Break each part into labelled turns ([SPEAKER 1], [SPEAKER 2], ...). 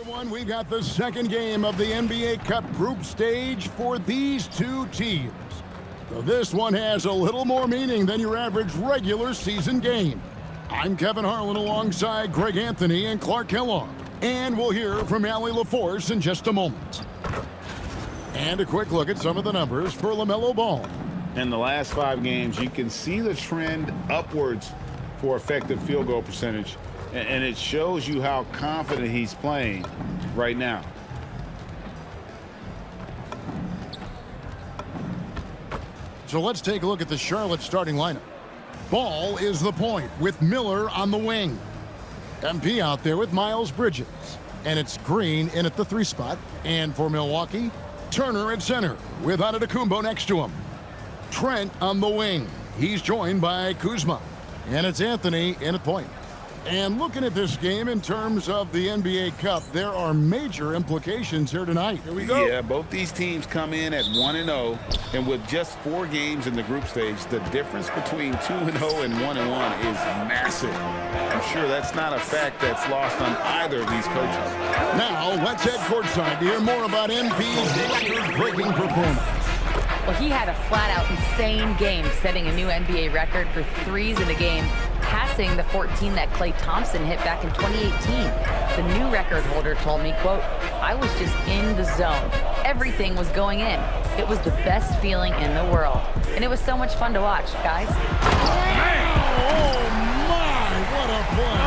[SPEAKER 1] Everyone, we've got the second game of the NBA Cup group stage for these two teams. So this one has a little more meaning than your average regular season game. I'm Kevin Harlan alongside Greg Anthony and Clark Kellogg. And we'll hear from Allie LaForce in just a moment. And a quick look at some of the numbers for LaMelo Ball.
[SPEAKER 2] In the last 5 games, you can see the trend upwards for effective field goal percentage. And it shows you how confident he's playing right now.
[SPEAKER 1] So let's take a look at the Charlotte starting lineup. Ball is the point with Miller on the wing. MP out there with Miles Bridges. And it's Green in at the 3 spot. And for Milwaukee, Turner at center with Antetokounmpo next to him. Trent on the wing. He's joined by Kuzma. And it's Anthony in at point. And looking at this game in terms of the NBA Cup, there are major implications here tonight. Here we go.
[SPEAKER 2] Yeah, both these teams come in at 1-0, and with just 4 games in the group stage, the difference between 2-0 and 1-1 is massive. I'm sure that's not a fact that's lost on either of these coaches.
[SPEAKER 1] Now, let's head courtside to hear more about MP's record-breaking performance.
[SPEAKER 3] Well, he had a flat-out insane game, setting a new NBA record for threes in a game, passing the 14 that Klay Thompson hit back in 2018. The new record holder told me, quote, "I was just in the zone. Everything was going in. It was the best feeling in the world. And it was so much fun to watch, guys."
[SPEAKER 1] Man! Oh, my! What a play!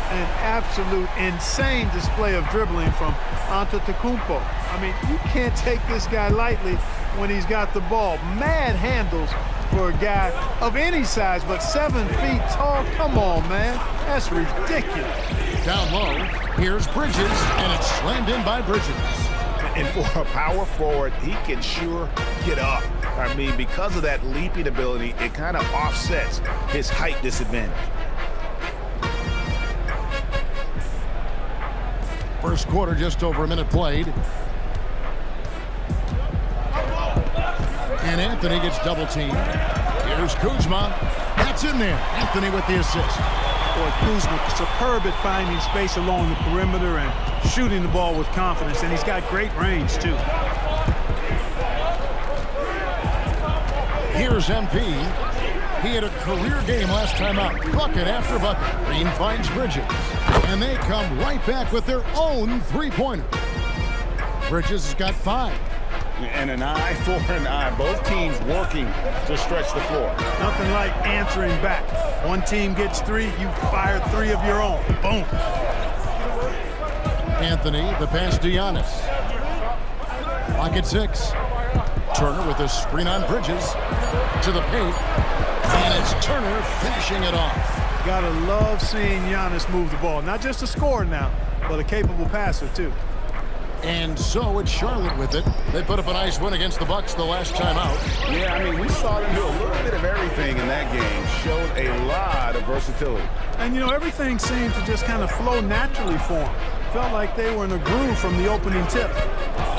[SPEAKER 4] An absolute insane display of dribbling from Antetokounmpo. I mean, you can't take this guy lightly when he's got the ball. Mad handles for a guy of any size, but 7 feet tall. Come on, man. That's ridiculous.
[SPEAKER 1] Down low, here's Bridges, and it's slammed in by Bridges.
[SPEAKER 2] And for a power forward, he can sure get up. I mean, because of that leaping ability, it kind of offsets his height disadvantage.
[SPEAKER 1] First quarter, just over a minute played. And Anthony gets double teamed. Here's Kuzma. That's in there. Anthony with the assist.
[SPEAKER 4] Boy, Kuzma, superb at finding space along the perimeter and shooting the ball with confidence. And he's got great range, too.
[SPEAKER 1] Here's MP. He had a career game last time out. Bucket after bucket. Green finds Bridges. And they come right back with their own three-pointer. Bridges has got 5.
[SPEAKER 2] And an eye for an eye. Both teams working to stretch the floor.
[SPEAKER 4] Nothing like answering back. One team gets 3, you fire 3 of your own. Boom.
[SPEAKER 1] Anthony, the pass to Giannis. Clock at 6. Turner with a screen on Bridges. To the paint. And it's Turner finishing it off.
[SPEAKER 4] Gotta love seeing Giannis move the ball. Not just a scorer now, but a capable passer, too.
[SPEAKER 1] And so it's Charlotte with it. They put up a nice win against the Bucks the last time out.
[SPEAKER 2] Yeah, I mean, we saw them do a little bit of everything in that game. Showed a lot of versatility.
[SPEAKER 4] And, you know, everything seemed to just kind of flow naturally for them. Felt like they were in a groove from the opening tip.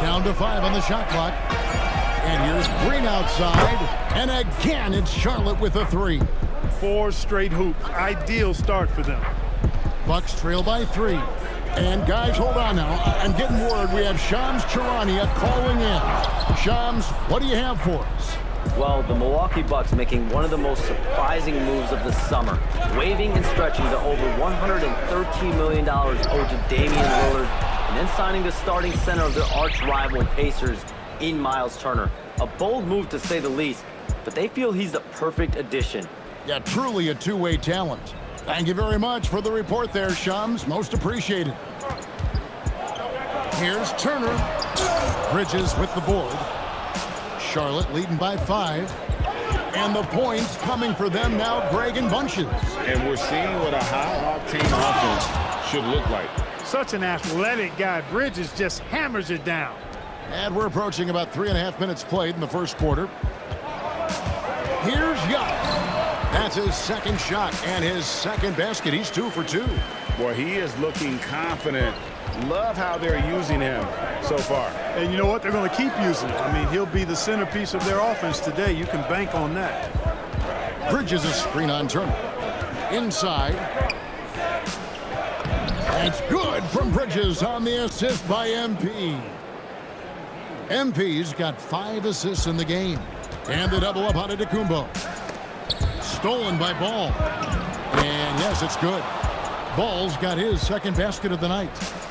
[SPEAKER 1] Down to 5 on the shot clock. And here's Green outside. And again, it's Charlotte with a 3.
[SPEAKER 4] 4 straight hoops. Ideal start for them.
[SPEAKER 1] Bucks trail by 3. And guys, hold on now. I'm getting word we have Shams Charania calling in. Shams, what do you have for us?
[SPEAKER 5] Well, the Milwaukee Bucks making one of the most surprising moves of the summer, waiving and stretching the over $113 million owed to Damian Lillard, and then signing the starting center of their arch-rival Pacers in Miles Turner. A bold move to say the least, but they feel he's the perfect addition.
[SPEAKER 1] Yeah, truly a two-way talent. Thank you very much for the report there, Shams. Most appreciated. Here's Turner. Bridges with the board. Charlotte leading by 5. And the points coming for them now, Greg and Bunches.
[SPEAKER 2] And we're seeing what a high-octane offense should look like.
[SPEAKER 4] Such an athletic guy. Bridges just hammers it down.
[SPEAKER 1] And we're approaching about 3.5 minutes played in the first quarter. Here's Giannis. That's his second shot and his second basket. He's 2 for 2.
[SPEAKER 2] Boy, he is looking confident. Love how they're using him so far.
[SPEAKER 4] And you know what? They're going to keep using him. I mean, he'll be the centerpiece of their offense today. You can bank on that.
[SPEAKER 1] Bridges a screen on Turner. Inside. It's good from Bridges on the assist by MP. MP's got 5 assists in the game. And the double up on Antetokounmpo. Stolen by Ball. And yes, it's good. Ball's got his second basket of the night.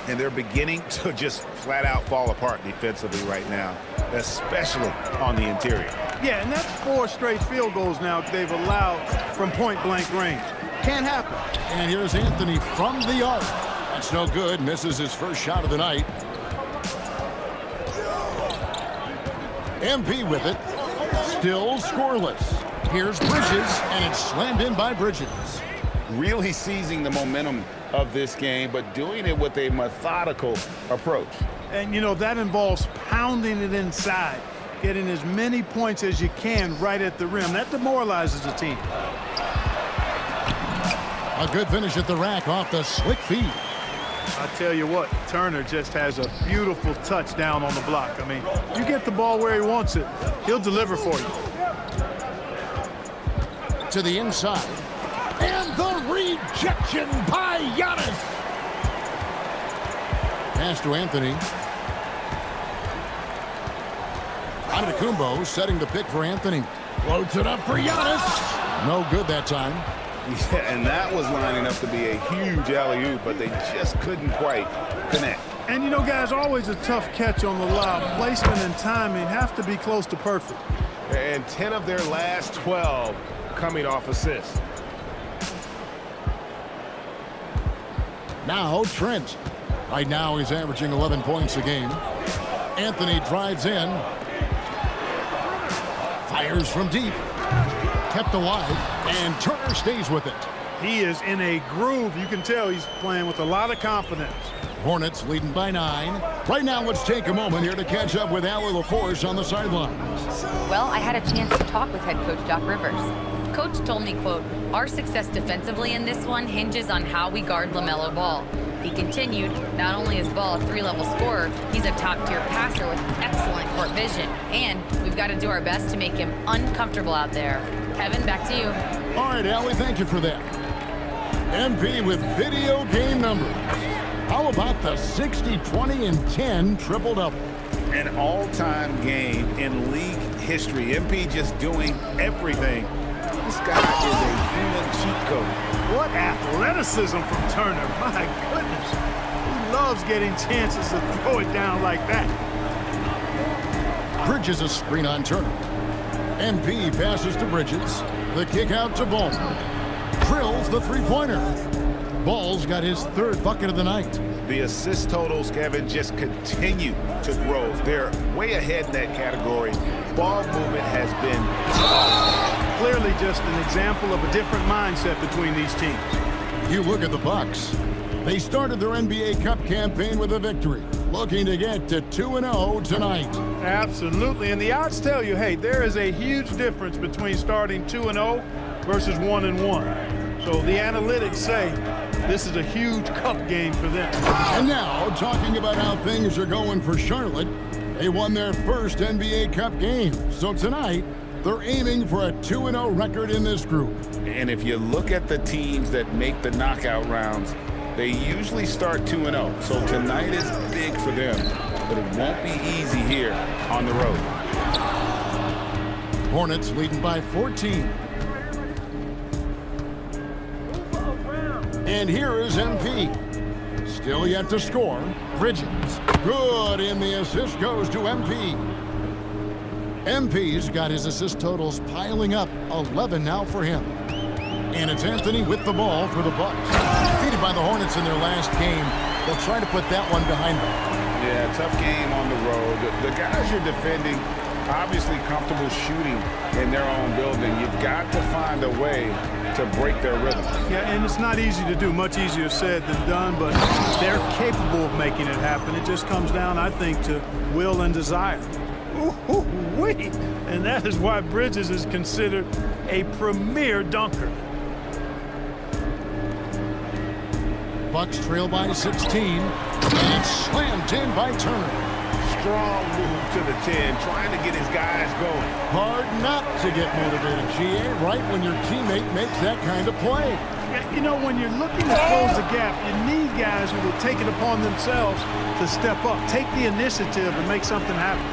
[SPEAKER 2] And they're beginning to just flat out fall apart defensively right now, especially on the interior.
[SPEAKER 4] Yeah, and that's 4 straight field goals now they've allowed from point-blank range. Can't happen.
[SPEAKER 1] And here's Anthony from the arc. That's no good. Misses his first shot of the night. MP with it. Still scoreless. Here's Bridges, and it's slammed in by Bridges.
[SPEAKER 2] Really seizing the momentum of this game, but doing it with a methodical approach.
[SPEAKER 4] And, you know, that involves pounding it inside, getting as many points as you can right at the rim. That demoralizes the team.
[SPEAKER 1] A good finish at the rack off the slick feed.
[SPEAKER 4] I tell you what, Turner just has a beautiful touchdown on the block. I mean, you get the ball where he wants it, he'll deliver for you.
[SPEAKER 1] To the inside. And the rejection by Giannis. Pass to Anthony. Antetokounmpo setting the pick for Anthony. Floats it up for Giannis. No good that time.
[SPEAKER 2] Yeah, and that was lining up to be a huge alley-oop, but they just couldn't quite connect.
[SPEAKER 4] And you know, guys, always a tough catch on the lob. Placement and timing have to be close to perfect.
[SPEAKER 6] And 10 of their last 12 coming off assists.
[SPEAKER 1] Now Trent. Right now he's averaging 11 points a game. Anthony drives in. Fires from deep. Kept alive, and Turner stays with it.
[SPEAKER 4] He is in a groove. You can tell he's playing with a lot of confidence.
[SPEAKER 1] Hornets leading by 9. Right now, let's take a moment here to catch up with Allie LaForce on the sidelines.
[SPEAKER 3] Well, I had a chance to talk with head coach Doc Rivers. Coach told me, quote, "Our success defensively in this one hinges on how we guard LaMelo Ball." He continued, not only is Ball a 3-level scorer, he's a top-tier passer with excellent court vision. And we've got to do our best to make him uncomfortable out there. Kevin, back to you.
[SPEAKER 1] All right, Allie, thank you for that. MP with video game numbers. How about the 60, 20, and 10 triple-double?
[SPEAKER 2] An all-time game in league history. MP just doing everything. This guy is a human cheat code.
[SPEAKER 4] What athleticism from Turner. My goodness. He loves getting chances to throw it down like that.
[SPEAKER 1] Bridges a screen on Turner. MP passes to Bridges. The kick out to Ball. Drills the three-pointer. Ball's got his 3rd bucket of the night.
[SPEAKER 2] The assist totals, Kevin, just continue to grow. They're way ahead in that category. Ball movement has been tough.
[SPEAKER 4] Clearly just an example of a different mindset between these teams.
[SPEAKER 1] You look at the Bucks. They started their NBA Cup campaign with a victory, looking to get to 2-0 tonight.
[SPEAKER 4] Absolutely, and the odds tell you, hey, there is a huge difference between starting 2-0 versus 1-1. So the analytics say this is a huge cup game for them.
[SPEAKER 1] And now, talking about how things are going for Charlotte, they won their first NBA Cup game. So tonight, they're aiming for a 2-0 record in this group.
[SPEAKER 2] And if you look at the teams that make the knockout rounds, they usually start 2-0. So tonight is big for them, but it won't be easy here on the road.
[SPEAKER 1] Hornets leading by 14. And here is MP. Still yet to score. Bridges. Good, and the assist goes to MP. MP's got his assist totals piling up. 11 now for him. And it's Anthony with the ball for the Bucks. Defeated by the Hornets in their last game. They'll try to put that one behind them.
[SPEAKER 2] Yeah, tough game on the road. The guys you're defending, obviously comfortable shooting in their own building. You've got to find a way to break their rhythm.
[SPEAKER 4] Yeah, and it's not easy to do. Much easier said than done, but they're capable of making it happen. It just comes down, I think, to will and desire. Ooh-wee. And that is why Bridges is considered a premier dunker.
[SPEAKER 1] Bucks trail by 16, and it's slammed in by Turner.
[SPEAKER 2] Strong move to the 10, trying to get his guys going.
[SPEAKER 1] Hard not to get motivated, GA, right when your teammate makes that kind of play.
[SPEAKER 4] Yeah, you know, when you're looking to close the gap, you need guys who will take it upon themselves to step up, take the initiative, and make something happen.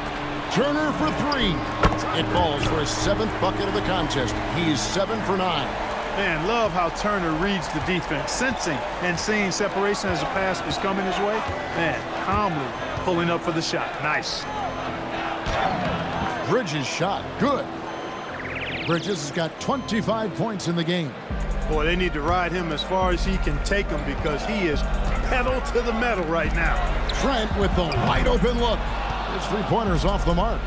[SPEAKER 1] Turner for three. It falls for his 7th bucket of the contest. He's 7 for 9.
[SPEAKER 4] Man, love how Turner reads the defense, sensing and seeing separation as the pass is coming his way. Man, calmly pulling up for the shot. Nice.
[SPEAKER 1] Bridges shot. Good. Bridges has got 25 points in the game.
[SPEAKER 4] Boy, they need to ride him as far as he can take him because he is pedal to the metal right now.
[SPEAKER 1] Trent with the wide open look. His three-pointer's off the mark.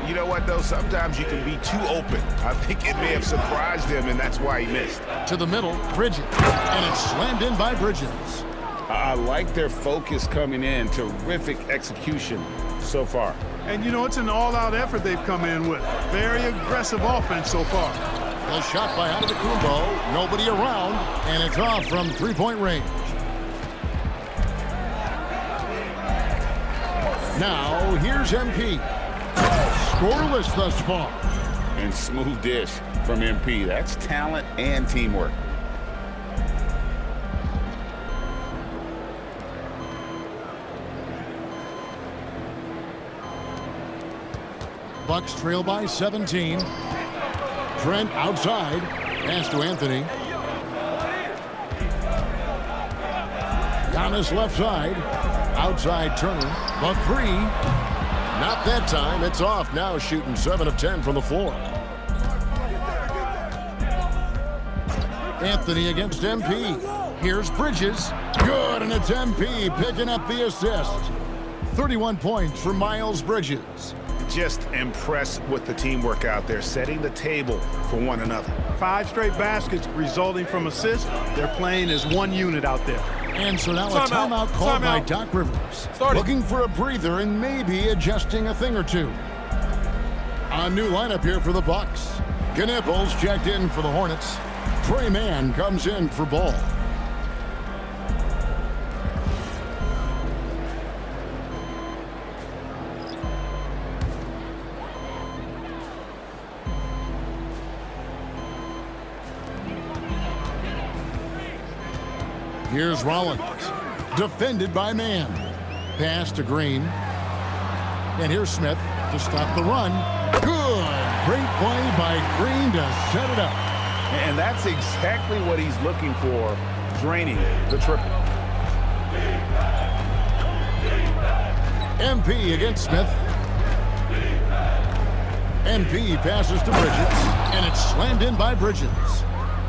[SPEAKER 6] You know what, though? Sometimes you can be too open. I think it may have surprised him, and that's why he missed.
[SPEAKER 1] To the middle, Bridges. And it's slammed in by Bridges.
[SPEAKER 2] I like their focus coming in. Terrific execution so far.
[SPEAKER 4] And, you know, it's an all-out effort they've come in with. Very aggressive offense so far.
[SPEAKER 1] A shot by Antetokounmpo. Nobody around. And it's off from three-point range. Now, here's MP. Scoreless thus far.
[SPEAKER 2] And smooth dish from MP. That's talent and teamwork.
[SPEAKER 1] Bucks trail by 17. Trent outside. Pass to Anthony. Giannis left side. Outside Turner. The three. Not that time. It's off. Now shooting 7 of 10 from the floor. Anthony against MP. Here's Bridges. Good, and it's MP picking up the assist. 31 points for Miles Bridges.
[SPEAKER 6] Just impressed with the teamwork out there, setting the table for one another.
[SPEAKER 4] 5 straight baskets resulting from assists. They're playing as one unit out there.
[SPEAKER 1] And so now a timeout called by Doc Rivers. Looking for a breather and maybe adjusting a thing or two. A new lineup here for the Bucks. Knipples checked in for the Hornets. Trey Mann comes in for Ball. Here's Rollins, defended by Mann. Pass to Green. And here's Smith to stop the run. Good. Great play by Green to set it up.
[SPEAKER 6] And that's exactly what he's looking for, draining the triple.
[SPEAKER 1] MP against Smith. MP passes to Bridges, and it's slammed in by Bridges.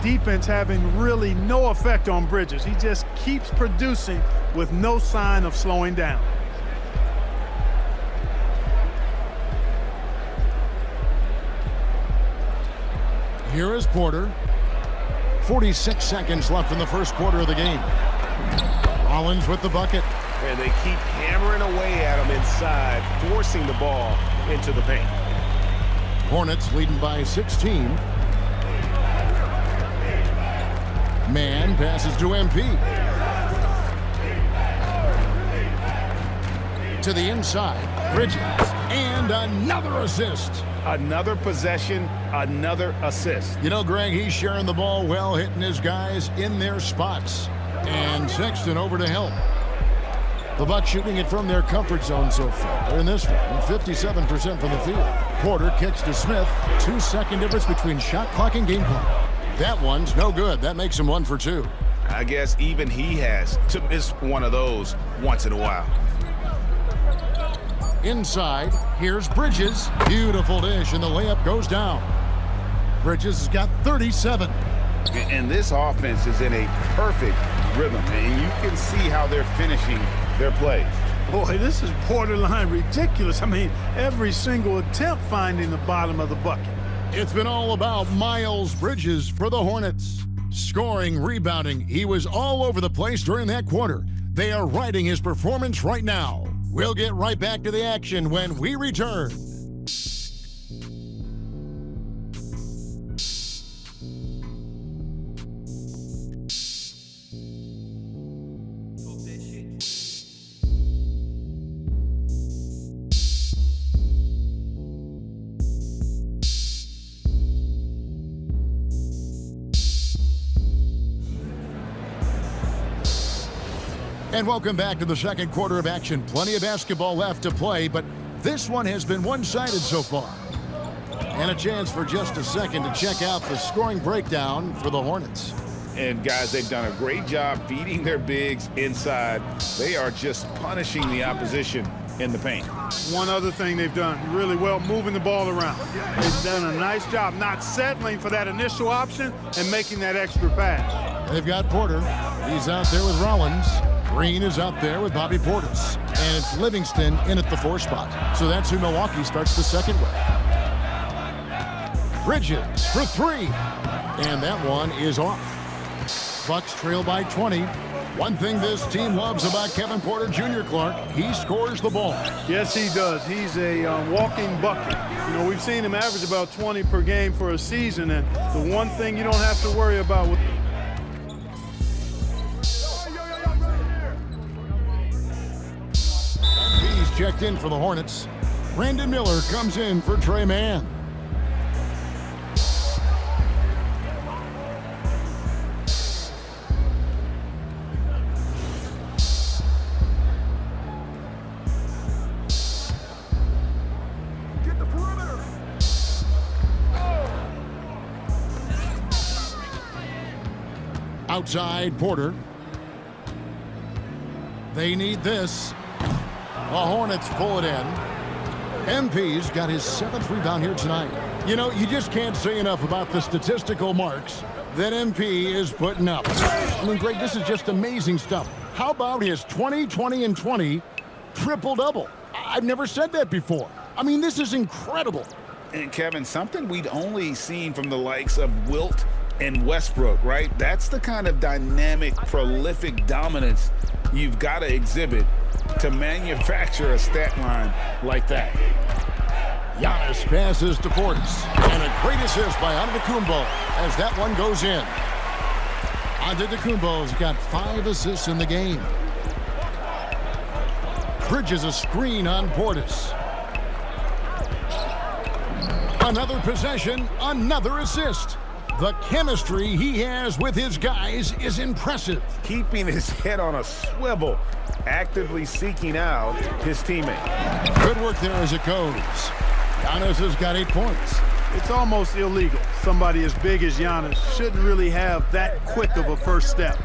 [SPEAKER 4] Defense having really no effect on Bridges. He just keeps producing with no sign of slowing down.
[SPEAKER 1] Here is Porter. 46 seconds left in the first quarter of the game. Rollins with the bucket.
[SPEAKER 6] And they keep hammering away at him inside, forcing the ball into the paint.
[SPEAKER 1] Hornets leading by 16. Mann passes to MP. To the inside, Bridges, and another assist.
[SPEAKER 6] Another possession, another assist.
[SPEAKER 1] You know, Greg, he's sharing the ball well, hitting his guys in their spots. And Sexton over to help. The Bucks shooting it from their comfort zone so far. In this one, 57% from the field. Porter kicks to Smith. 2-second difference between shot clock and game clock. That one's no good. That makes him 1 for 2.
[SPEAKER 6] I guess even he has to miss one of those once in a while.
[SPEAKER 1] Inside, here's Bridges. Beautiful dish, and the layup goes down. Bridges has got 37.
[SPEAKER 2] And this offense is in a perfect rhythm, and you can see how they're finishing their plays.
[SPEAKER 4] Boy, this is borderline ridiculous. I mean, every single attempt finding the bottom of the bucket.
[SPEAKER 1] It's been all about Miles Bridges for the Hornets. Scoring, rebounding, he was all over the place during that quarter. They are riding his performance right now. We'll get right back to the action when we return. And welcome back to the second quarter of action. Plenty of basketball left to play, but this one has been one-sided so far. And a chance for just a second to check out the scoring breakdown for the Hornets.
[SPEAKER 2] And guys, they've done a great job feeding their bigs inside. They are just punishing the opposition in the paint.
[SPEAKER 4] One other thing they've done really well, moving the ball around. They've done a nice job not settling for that initial option and making that extra pass.
[SPEAKER 1] They've got Porter. He's out there with Rollins. Green is out there with Bobby Portis. And it's Livingston in at the 4 spot. So that's who Milwaukee starts the second with. Bridges for 3. And that one is off. Bucks trail by 20. One thing this team loves about Kevin Porter Jr., Clark, he scores the ball.
[SPEAKER 4] Yes, he does. He's a walking bucket. You know, we've seen him average about 20 per game for a season, and the one thing you don't have to worry about with
[SPEAKER 1] He's checked in for the Hornets. Brandon Miller comes in for Trey Mann. Outside Porter. They need this. The Hornets pull it in. MP's got his 7th rebound here tonight. You know, you just can't say enough about the statistical marks that MP is putting up. I mean, Greg, this is just amazing stuff. How about his 20, 20, and 20 triple-double? I've never said that before. I mean, this is incredible.
[SPEAKER 2] And Kevin, something we'd only seen from the likes of Wilt and Westbrook, right? That's the kind of dynamic, prolific dominance you've got to exhibit to manufacture a stat line like that.
[SPEAKER 1] Giannis passes to Portis. And a great assist by Antetokounmpo as that one goes in. Antetokounmpo's got 5 assists in the game. Bridges a screen on Portis. Another possession, another assist. The chemistry he has with his guys is impressive.
[SPEAKER 6] Keeping his head on a swivel, actively seeking out his teammate.
[SPEAKER 1] Good work there as it goes. Giannis has got 8 points.
[SPEAKER 4] it's almost illegal. Somebody as big as Giannis shouldn't really have that quick of a first step.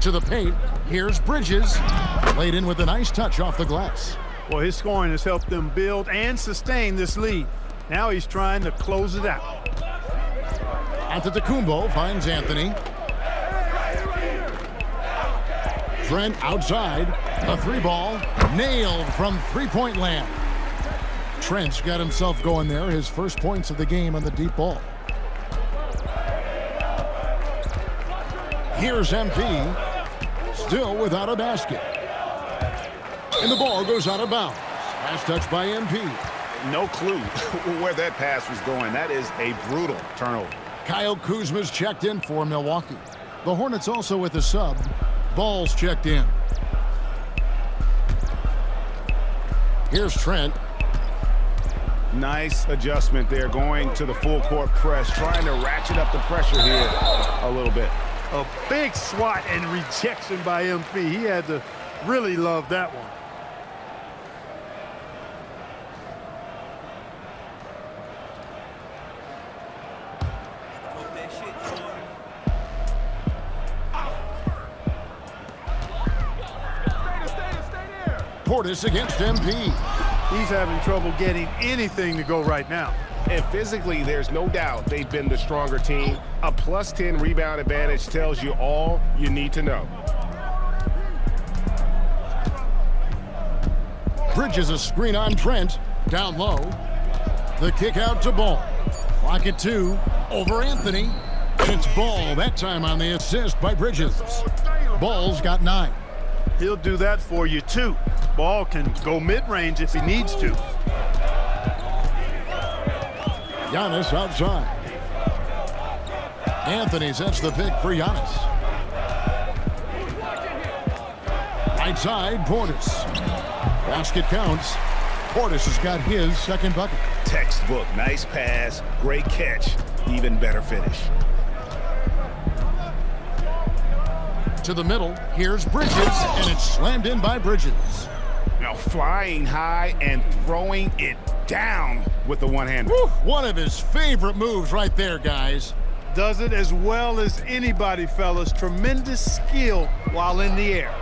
[SPEAKER 1] To the paint, here's Bridges. Laid in with a nice touch off the glass.
[SPEAKER 4] Well, his scoring has helped them build and sustain this lead. Now he's trying to close it out.
[SPEAKER 1] Antetokounmpo finds Anthony. Trent outside. A 3-ball. Nailed from three-point land. Trent's got himself going there. His first points of the game on the deep ball. Here's MP. Still without a basket. And the ball goes out of bounds. Last touch by MP.
[SPEAKER 6] No clue where that pass was going. That is a brutal turnover.
[SPEAKER 1] Kyle Kuzma's checked in for Milwaukee. The Hornets also with a sub. Ball's checked in. Here's Trent.
[SPEAKER 6] Nice adjustment there, going to the full court press, trying to ratchet up the pressure here a little bit.
[SPEAKER 4] A big swat and rejection by MP. He had to really love that one.
[SPEAKER 1] Portis against MP.
[SPEAKER 4] He's having trouble getting anything to go right now.
[SPEAKER 6] And physically, there's no doubt they've been the stronger team. A +10 rebound advantage tells you all you need to know.
[SPEAKER 1] Bridges a screen on Trent. Down low. The kick out to Ball. Clock at 2. Over Anthony. And it's Ball that time on the assist by Bridges. Ball's got 9.
[SPEAKER 4] He'll do that for you, too. Ball can go mid-range if he needs to.
[SPEAKER 1] Giannis outside. Anthony sets the pick for Giannis. Right side, Portis. Basket counts. Portis has got his second bucket.
[SPEAKER 6] Textbook, nice pass, great catch, even better finish.
[SPEAKER 1] To the middle, here's Bridges, and it's slammed in by Bridges.
[SPEAKER 6] Now flying high and throwing it down with the one-hander.
[SPEAKER 1] One of his favorite moves right there, guys.
[SPEAKER 4] Does it as well as anybody, fellas. Tremendous skill while in the air.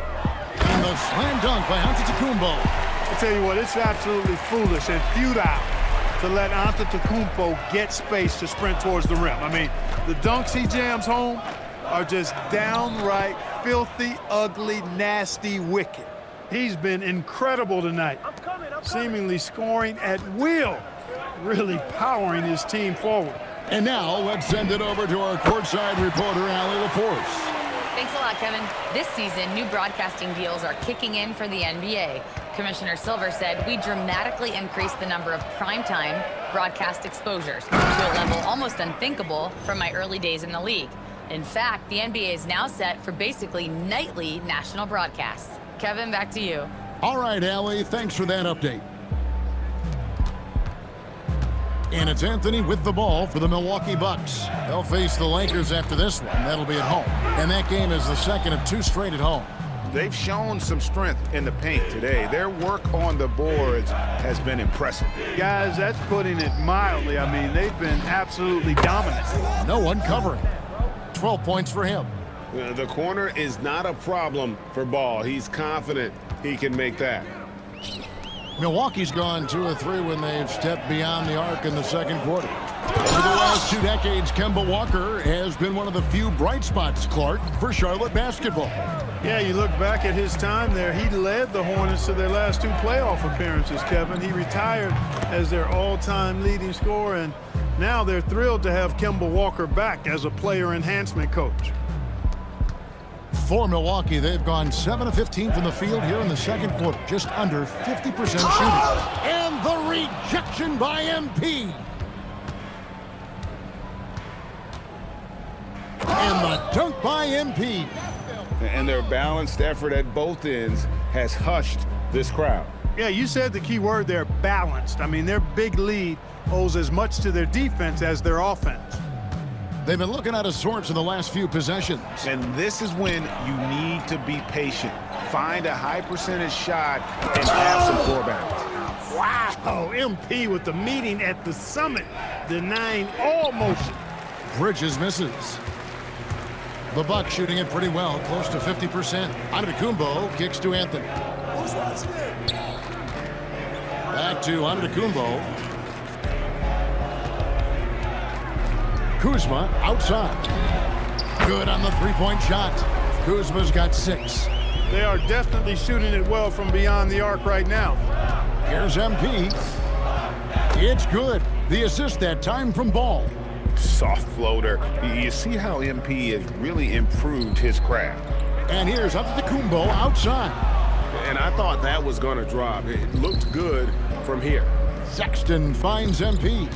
[SPEAKER 1] And the slam dunk by Antetokounmpo.
[SPEAKER 4] I tell you what, it's absolutely foolish and futile to let Antetokounmpo get space to sprint towards the rim. I mean, the dunks he jams home are just downright filthy, ugly, nasty, wicked. He's been incredible tonight, seemingly scoring at will, really powering his team forward.
[SPEAKER 1] And now let's send it over to our courtside reporter, Allie LaForce.
[SPEAKER 3] Thanks a lot, Kevin. This season, new broadcasting deals are kicking in for the NBA. Commissioner Silver said we dramatically increased the number of primetime broadcast exposures to a level almost unthinkable from my early days in the league. In fact, the NBA is now set for basically nightly national broadcasts. Kevin, back to you.
[SPEAKER 1] All right, Allie, thanks for that update. And it's Anthony with the ball for the Milwaukee Bucks. They'll face the Lakers after this one. That'll be at home. And that game is the second of 2 straight at home.
[SPEAKER 6] They've shown some strength in the paint today. Their work on the boards has been impressive.
[SPEAKER 4] Guys, that's putting it mildly. I mean, they've been absolutely dominant.
[SPEAKER 1] No one covering. 12 points for him.
[SPEAKER 6] The corner is not a problem for Ball. He's confident he can make that.
[SPEAKER 1] Milwaukee's gone 2 of 3 when they've stepped beyond the arc in the second quarter. For the last 2 decades, Kemba Walker has been one of the few bright spots, Clark, for Charlotte basketball.
[SPEAKER 4] Yeah, you look back at his time there, he led the Hornets to their last 2 playoff appearances, Kevin. He retired as their all-time leading scorer, and now they're thrilled to have Kemba Walker back as a player enhancement coach.
[SPEAKER 1] For Milwaukee, they've gone 7 of 15 from the field here in the second quarter, just under 50% shooting. And the rejection by MP. And the dunk by MP.
[SPEAKER 2] And their balanced effort at both ends has hushed this crowd.
[SPEAKER 4] Yeah, you said the key word there, balanced. I mean, their big lead owes as much to their defense as their offense.
[SPEAKER 1] They've been looking out of sorts in the last few possessions.
[SPEAKER 2] And this is when you need to be patient. Find a high percentage shot and have some forbearance.
[SPEAKER 4] Wow, MP with the meeting at the summit, denying all motion.
[SPEAKER 1] Bridges misses. The Bucks shooting it pretty well, close to 50%. Antetokounmpo kicks to Anthony. Back to Antetokounmpo. Kuzma outside. Good on the three-point shot. Kuzma's got 6.
[SPEAKER 4] They are definitely shooting it well from beyond the arc right now.
[SPEAKER 1] Here's MP. It's good. The assist that time from Ball.
[SPEAKER 2] Soft floater. You see how MP has really improved his craft.
[SPEAKER 1] And here's Antetokounmpo outside.
[SPEAKER 6] And I thought that was going to drop. It looked good from here.
[SPEAKER 1] Sexton finds MP.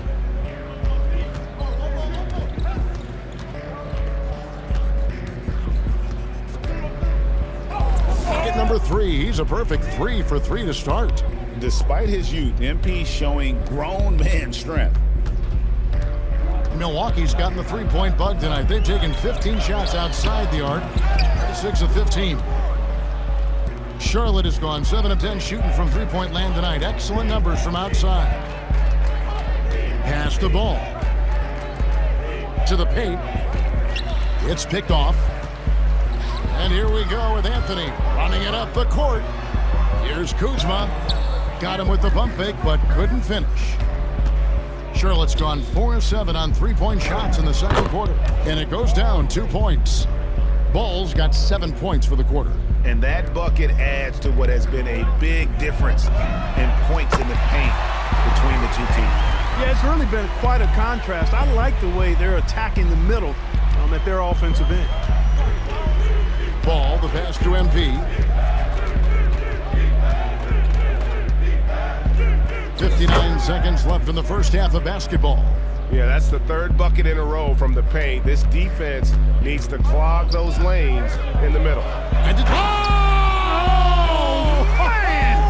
[SPEAKER 1] Bucket number 3. He's a perfect 3 for 3 to start.
[SPEAKER 2] Despite his youth, MP showing grown man strength.
[SPEAKER 1] Milwaukee's gotten the three-point bug tonight. They've taken 15 shots outside the arc. 6 of 15. Charlotte has gone 7 of 10 shooting from three-point land tonight. Excellent numbers from outside. Pass the ball. To the paint. It's picked off. And here we go with Anthony running it up the court. Here's Kuzma. Got him with the pump fake, but couldn't finish. Charlotte's gone 4 of 7 on three-point shots in the second quarter. And it goes down 2 points. Ball's got 7 points for the quarter.
[SPEAKER 2] And that bucket adds to what has been a big difference in points in the paint between the two teams.
[SPEAKER 4] Yeah, it's really been quite a contrast. I like the way they're attacking the middle at their offensive end.
[SPEAKER 1] Ball, the pass to MP. 59 seconds left in the first half of basketball.
[SPEAKER 6] Yeah, that's the 3rd bucket in a row from the paint. This defense needs to clog those lanes in the middle.
[SPEAKER 1] And oh, man!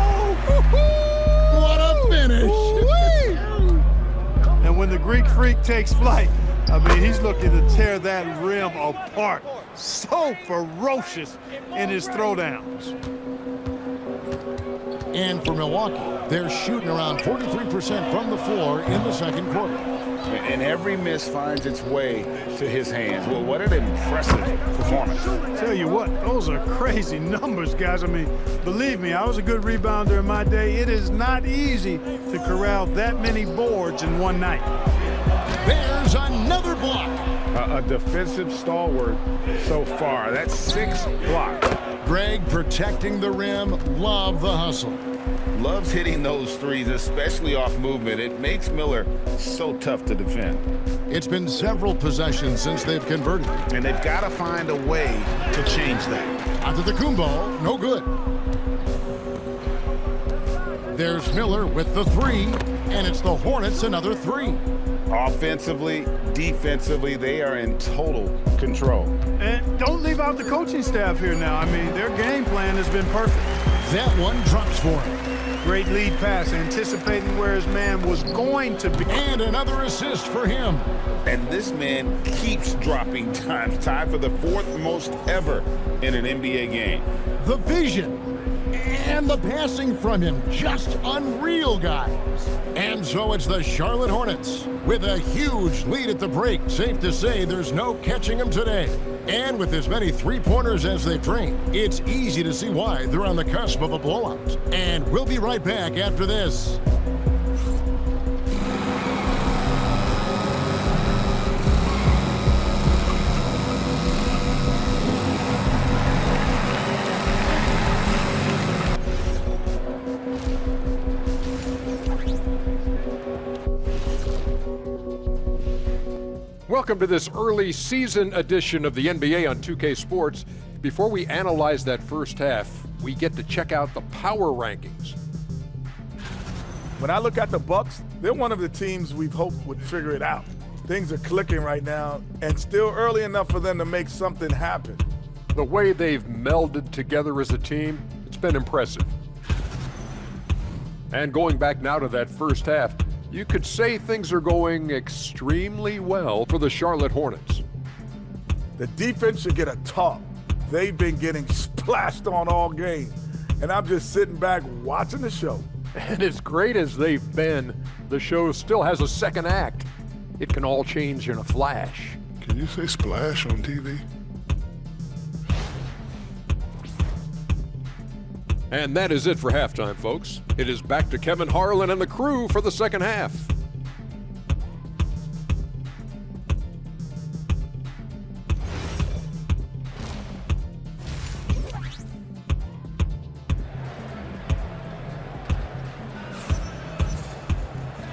[SPEAKER 1] What a finish!
[SPEAKER 4] And when the Greek Freak takes flight, I mean, he's looking to tear that rim apart. so ferocious in his throwdowns.
[SPEAKER 1] And for Milwaukee, they're shooting around 43% from the floor in the second quarter.
[SPEAKER 2] And every miss finds its way to his hands. Well, what an impressive performance.
[SPEAKER 4] Tell you what, those are crazy numbers, guys. I mean, believe me, I was a good rebounder in my day. It is not easy to corral that many boards in one night.
[SPEAKER 1] There's another block.
[SPEAKER 2] A defensive stalwart so far. That's 6 blocks.
[SPEAKER 1] Greg protecting the rim. Love the hustle.
[SPEAKER 2] Loves hitting those threes, especially off movement. It makes Miller so tough to defend.
[SPEAKER 1] It's been several possessions since they've converted.
[SPEAKER 2] And they've got to find a way to change that.
[SPEAKER 1] Antetokounmpo, no good. There's Miller with the three, and it's the Hornets another three.
[SPEAKER 2] Offensively, defensively, they are in total control.
[SPEAKER 4] And don't leave out the coaching staff here now. I mean, their game plan has been perfect.
[SPEAKER 1] That one drops for him.
[SPEAKER 4] Great lead pass, anticipating where his man was going to be.
[SPEAKER 1] And another assist for him.
[SPEAKER 2] And this man keeps dropping times, tied for the 4th most ever in an NBA game.
[SPEAKER 1] The vision and the passing from him, just unreal, guys. And so it's the Charlotte Hornets with a huge lead at the break. Safe to say there's no catching them today. And with as many three-pointers as they've drained, it's easy to see why they're on the cusp of a blowout. And we'll be right back after this.
[SPEAKER 7] Welcome to this early season edition of the NBA on 2K Sports. Before we analyze that first half, we get to check out the power rankings.
[SPEAKER 8] When I look at the Bucks, they're one of the teams we've hoped would figure it out. Things are clicking right now, and still early enough for them to make something happen.
[SPEAKER 7] The way they've melded together as a team, it's been impressive. And going back now to that first half, you could say things are going extremely well for the Charlotte Hornets.
[SPEAKER 8] The defense should get a talk. They've been getting splashed on all game, and I'm just sitting back watching the show.
[SPEAKER 7] And as great as they've been, the show still has a second act. It can all change in a flash.
[SPEAKER 9] Can you say splash on TV?
[SPEAKER 7] And that is it for halftime, folks. It is back to Kevin Harlan and the crew for the second half.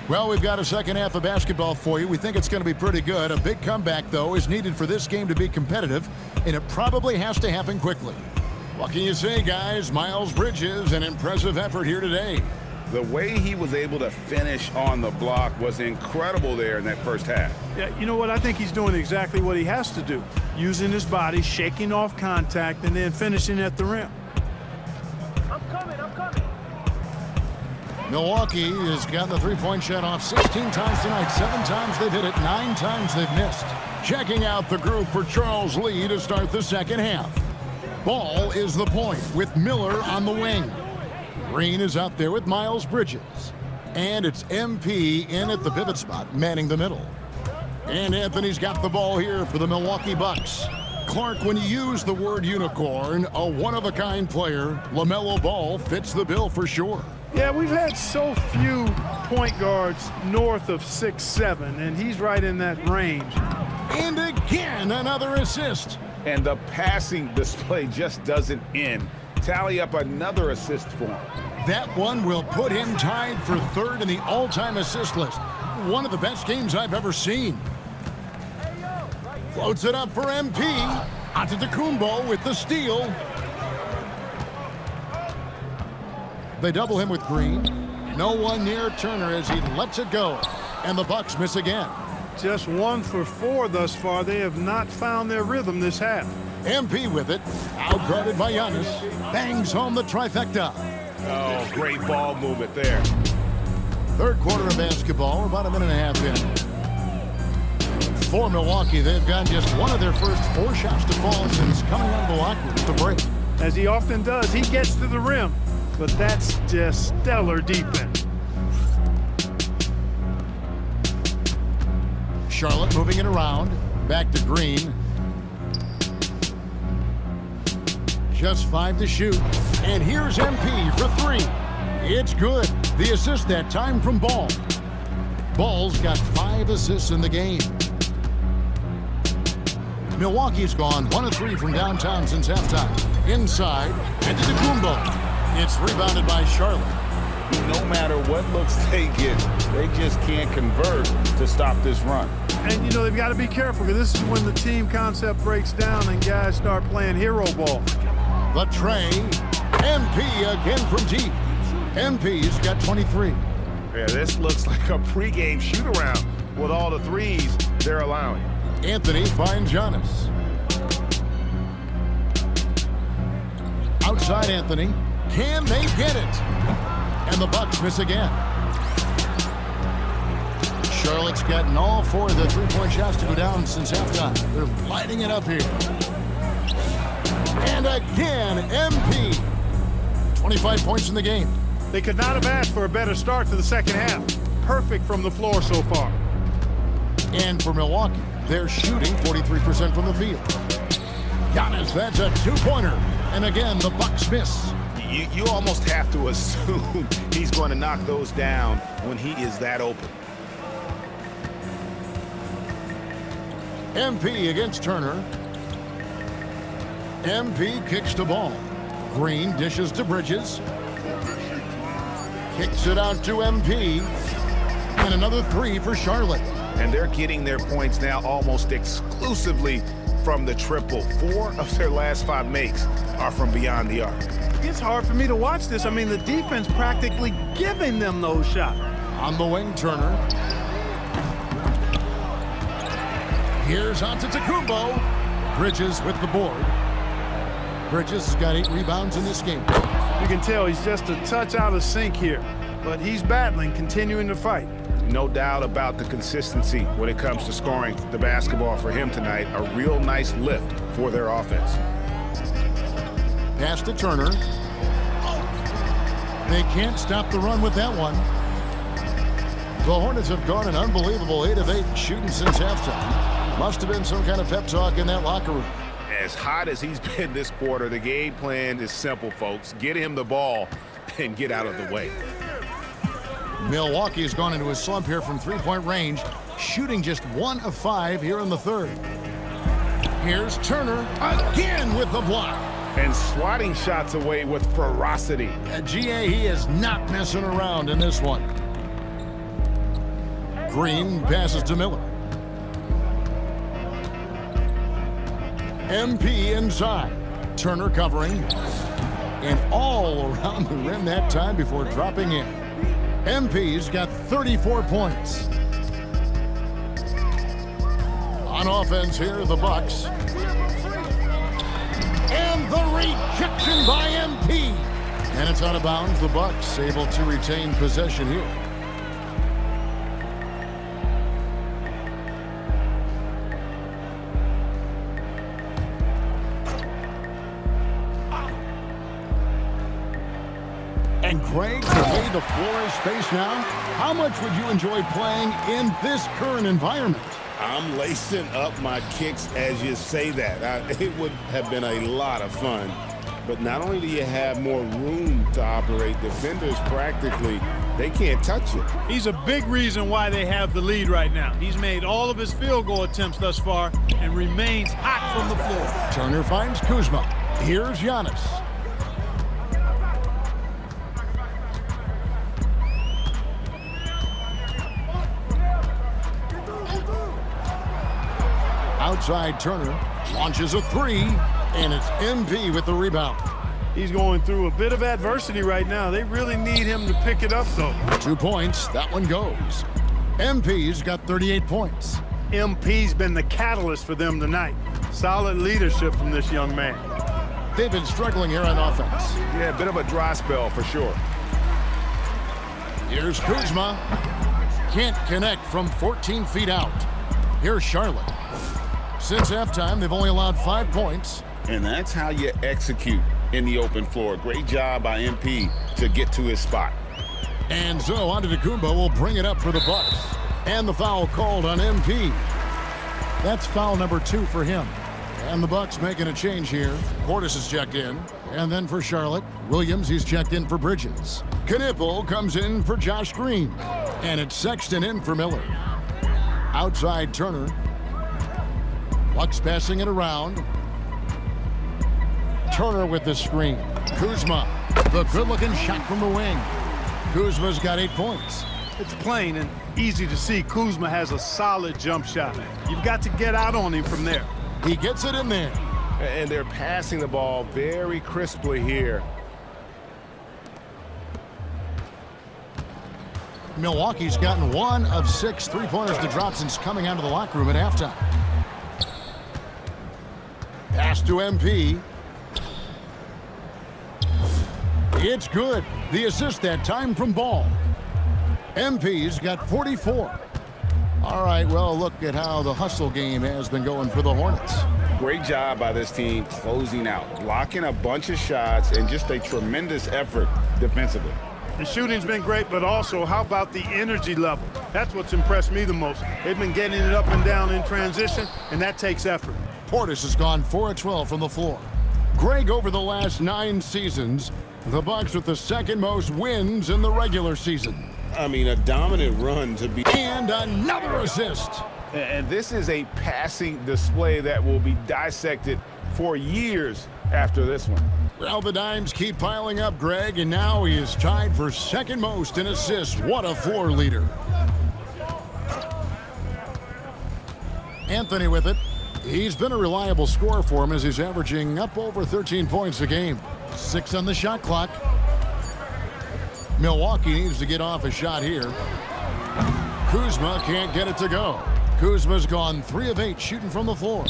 [SPEAKER 1] Well, we've got a second half of basketball for you. We think it's going to be pretty good. A big comeback, though, is needed for this game to be competitive, and it probably has to happen quickly. What can you say, guys? Miles Bridges, an impressive effort here today.
[SPEAKER 2] The way he was able to finish on the block was incredible there in that first half.
[SPEAKER 4] Yeah, you know what? I think he's doing exactly what he has to do. Using his body, shaking off contact, and then finishing at the rim.
[SPEAKER 8] I'm coming.
[SPEAKER 1] Milwaukee has gotten the three-point shot off 16 times tonight. 7 times they've hit it, 9 times they've missed. Checking out the group for Charles Lee to start the second half. Ball is the point with Miller on the wing. Green is out there with Miles Bridges. And it's MP in at the pivot spot, manning the middle. And Anthony's got the ball here for the Milwaukee Bucks. Clark, when you use the word unicorn, a one-of-a-kind player, LaMelo Ball fits the bill for sure.
[SPEAKER 4] Yeah, we've had so few point guards north of 6'7", and he's right in that range.
[SPEAKER 1] And again, another assist.
[SPEAKER 2] And the passing display just doesn't end. Tally up another assist for him.
[SPEAKER 1] That one will put him tied for third in the all-time assist list. One of the best games I've ever seen. Floats it up for MP. Antetokounmpo with the steal. They double him with Green. No one near Turner as he lets it go. And the Bucks miss again.
[SPEAKER 4] Just 1 for 4 thus far. They have not found their rhythm this half.
[SPEAKER 1] MP with it. Outguarded by Giannis. Bangs home the trifecta.
[SPEAKER 2] Oh, great ball movement there.
[SPEAKER 1] Third quarter of basketball. We're about a minute and a half in. For Milwaukee, they've gotten just one of their first 4 shots to fall since coming out of the locker room at the break.
[SPEAKER 4] As he often does, he gets to the rim, but that's just stellar defense.
[SPEAKER 1] Charlotte moving it around. Back to Green. Just 5 to shoot. And here's MP for 3. It's good. The assist that time from Ball. Ball's got 5 assists in the game. Milwaukee's gone 1 of 3 from downtown since halftime. Inside, and to Antetokounmpo. It's rebounded by Charlotte.
[SPEAKER 2] No matter what looks they get, they just can't convert to stop this run.
[SPEAKER 4] And, you know, they've got to be careful because this is when the team concept breaks down and guys start playing hero ball.
[SPEAKER 1] The tray. MP again from deep. MP's got 23.
[SPEAKER 6] Yeah, this looks like a pregame shoot-around with all the threes they're allowing.
[SPEAKER 1] Anthony finds Giannis. Outside Anthony. Can they get it? And the Bucks miss again. Charlotte's gotten all 4 of the 3-point shots to go down since halftime. They're lighting it up here. And again, MP. 25 points in the game.
[SPEAKER 4] They could not have asked for a better start to the second half. Perfect from the floor so far.
[SPEAKER 1] And for Milwaukee, they're shooting 43% from the field. Giannis, that's a 2-pointer. And again, the Bucks miss.
[SPEAKER 6] You almost have to assume he's going to knock those down when he is that open.
[SPEAKER 1] MP against Turner. MP kicks the ball. Green dishes to Bridges. Kicks it out to MP. And another 3 for Charlotte.
[SPEAKER 6] And they're getting their points now almost exclusively from the triple. 4 of their last 5 makes are from beyond the arc.
[SPEAKER 4] It's hard for me to watch this. I mean, the defense practically giving them those shots.
[SPEAKER 1] On the wing, Turner. Here's Antetokounmpo. Bridges with the board. Bridges has got 8 rebounds in this game.
[SPEAKER 4] You can tell he's just a touch out of sync here, but he's battling, continuing to fight.
[SPEAKER 6] No doubt about the consistency when it comes to scoring the basketball for him tonight. A real nice lift for their offense.
[SPEAKER 1] Pass to Turner. They can't stop the run with that one. The Hornets have gone an unbelievable 8 of 8 shooting since halftime. Must have been some kind of pep talk in that locker room.
[SPEAKER 6] As hot as he's been this quarter, the game plan is simple, folks. Get him the ball and get out of the way.
[SPEAKER 1] Milwaukee has gone into a slump here from 3-point range, shooting just 1 of 5 here in the third. Here's Turner again with the block.
[SPEAKER 6] And swatting shots away with ferocity.
[SPEAKER 1] GA, he is not messing around in this one. Green passes to Miller. MP inside. Turner covering. And all around the rim that time before dropping in. MP's got 34 points. On offense here, the Bucks. And the rejection by MP. And it's out of bounds. The Bucks able to retain possession here. And Greg, the way the floor is spaced now, how much would you enjoy playing in this current environment?
[SPEAKER 2] I'm lacing up my kicks as you say that. It would have been a lot of fun. But not only do you have more room to operate, defenders practically, they can't touch you.
[SPEAKER 4] He's a big reason why they have the lead right now. He's made all of his field goal attempts thus far and remains hot from the floor.
[SPEAKER 1] Turner finds Kuzma. Here's Giannis. Outside Turner launches a 3, and it's MP with the rebound.
[SPEAKER 4] He's going through a bit of adversity right now. They really need him to pick it up, though.
[SPEAKER 1] 2 points, that one goes. MP's got 38 points.
[SPEAKER 4] MP's been the catalyst for them tonight. Solid leadership from this young man.
[SPEAKER 1] They've been struggling here on offense.
[SPEAKER 6] Yeah, a bit of a dry spell for sure.
[SPEAKER 1] Here's Kuzma. Can't connect from 14 feet out. Here's Charlotte. Since halftime, they've only allowed 5 points.
[SPEAKER 2] And that's how you execute in the open floor. Great job by MP to get to his spot.
[SPEAKER 1] And so Antetokounmpo will bring it up for the Bucks. And the foul called on MP. That's foul number 2 for him. And the Bucks making a change here. Portis is checked in. And then for Charlotte, Williams, he's checked in for Bridges. Knipple comes in for Josh Green. And it's Sexton in for Miller. Outside Turner. Bucks passing it around. Turner with the screen. Kuzma, the good-looking shot from the wing. Kuzma's got 8 points.
[SPEAKER 4] It's plain and easy to see Kuzma has a solid jump shot. You've got to get out on him from there.
[SPEAKER 1] He gets it in there.
[SPEAKER 6] And they're passing the ball very crisply here.
[SPEAKER 1] Milwaukee's gotten 1 of 6 3-pointers to drop since coming out of the locker room at halftime. Pass to MP. It's good. The assist that time from Ball. MP's got 44. All right, well, look at how the hustle game has been going for the Hornets.
[SPEAKER 2] Great job by this team closing out, blocking a bunch of shots, and just a tremendous effort defensively.
[SPEAKER 4] The shooting's been great, but also how about the energy level? That's what's impressed me the most. They've been getting it up and down in transition, and that takes effort.
[SPEAKER 1] Portis has gone 4 of 12 from the floor. Greg, over the last 9 seasons, the Bucks with the 2nd most wins in the regular season.
[SPEAKER 2] I mean, a dominant run to be.
[SPEAKER 1] And another assist.
[SPEAKER 6] And this is a passing display that will be dissected for years after this one.
[SPEAKER 1] Well, the dimes keep piling up, Greg, and now he is tied for 2nd most in assists. What a floor leader. Anthony with it. He's been a reliable scorer for him as he's averaging up over 13 points a game. 6 on the shot clock. Milwaukee needs to get off a shot here. Kuzma can't get it to go. Kuzma's gone 3 of 8 shooting from the floor.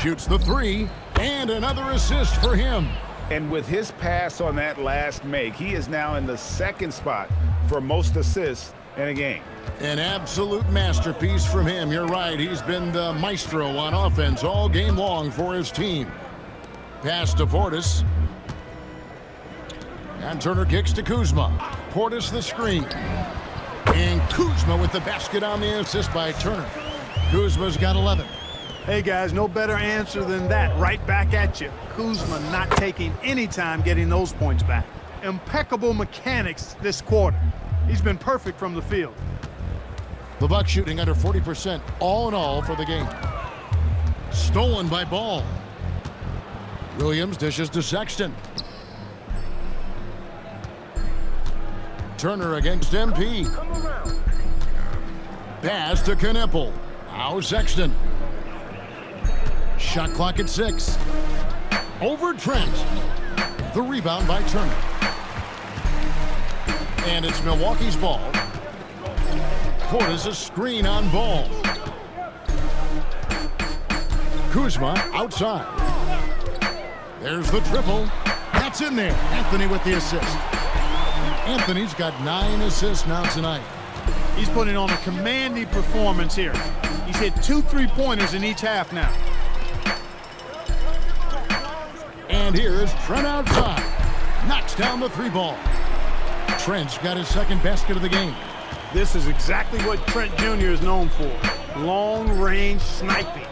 [SPEAKER 1] Shoots the 3, and another assist for him.
[SPEAKER 6] And with his pass on that last make, he is now in the 2nd spot for most assists in a game.
[SPEAKER 1] An absolute masterpiece from him. You're right. He's been the maestro on offense all game long for his team. Pass to Portis. And Turner kicks to Kuzma. Portis the screen. And Kuzma with the basket on the assist by Turner. Kuzma's got 11.
[SPEAKER 4] Hey, guys, no better answer than that. Right back at you. Kuzma not taking any time getting those points back. Impeccable mechanics this quarter. He's been perfect from the field.
[SPEAKER 1] The Bucks shooting under 40% all in all for the game. Stolen by Ball. Williams dishes to Sexton. Turner against MP. Pass to Knipple. Now Sexton. Shot clock at 6. Over Trent. The rebound by Turner. And it's Milwaukee's ball. Portis a screen on Ball. Kuzma outside. There's the triple. That's in there. Anthony with the assist. Anthony's got 9 assists now tonight.
[SPEAKER 4] He's putting on a commanding performance here. He's hit 2 3-pointers in each half now.
[SPEAKER 1] And here's Trent outside. Knocks down the 3-ball. Trent's got his 2nd basket of the game.
[SPEAKER 4] This is exactly what Trent Jr. is known for. Long-range sniping.